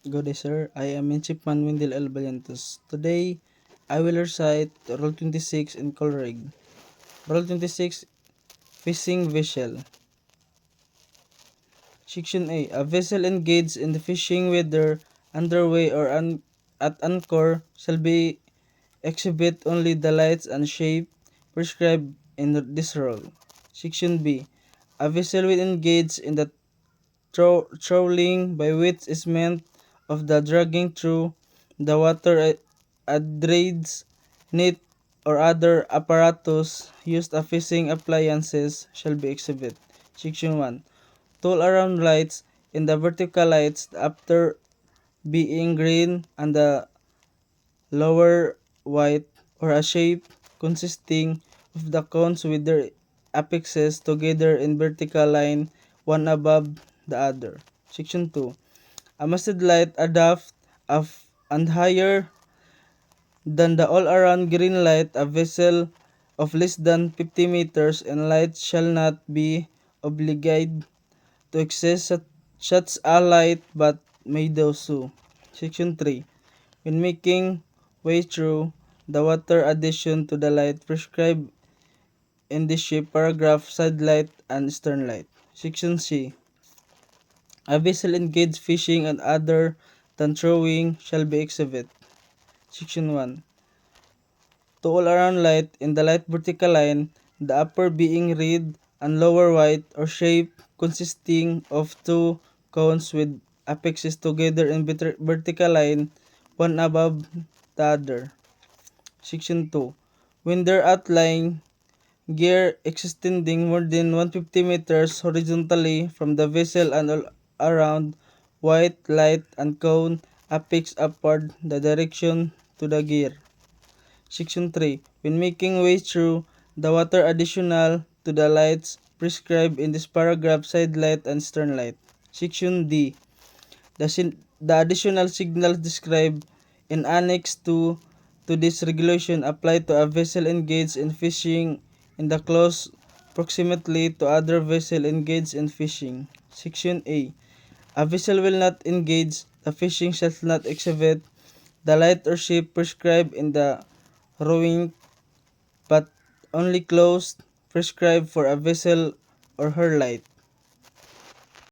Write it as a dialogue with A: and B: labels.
A: Good day, sir. I am Midshipman Wendell L. Valientos. Today, I will recite Rule 26 in Colreg. Rule 26, Fishing Vessel. Section A. A vessel engaged in the fishing whether underway or at anchor shall be exhibit only the lights and shape prescribed in this rule. Section B. A vessel will engage in the trawling, by which is meant of the dragging through the water a dredge, net, or other apparatus used as fishing appliances shall be exhibit. Section 1. Tool around lights in the vertical lights after being green and the lower white, or a shape consisting of the cones with their apexes together in vertical line, one above the other. Section 2. A masted light adapt of and higher than the all-around green light, a vessel of less than 50 meters in light shall not be obliged to access such a light but may do so. Section 3. When making way through the water, addition to the light prescribed in this ship paragraph, side light and stern light. Section C. A vessel engaged fishing and other than throwing shall be exhibit. Section 1. To all around light in the light vertical line, the upper being red and lower white, or shape consisting of two cones with apexes together in vertical line, one above the other. Section 2. When their outlying gear extending more than 150 meters horizontally from the vessel and all around, white light and cone apex upward the direction to the gear. Section 3. When making way through the water, additional to the lights prescribed in this paragraph, side light and stern light. Section D. The additional signals described in Annex 2 to this regulation apply to a vessel engaged in fishing in the close proximity to other vessel engaged in fishing. Section A. A vessel will not engage the fishing shall not exhibit the light or shape prescribed in the rowing, but only close prescribed for a vessel or her light.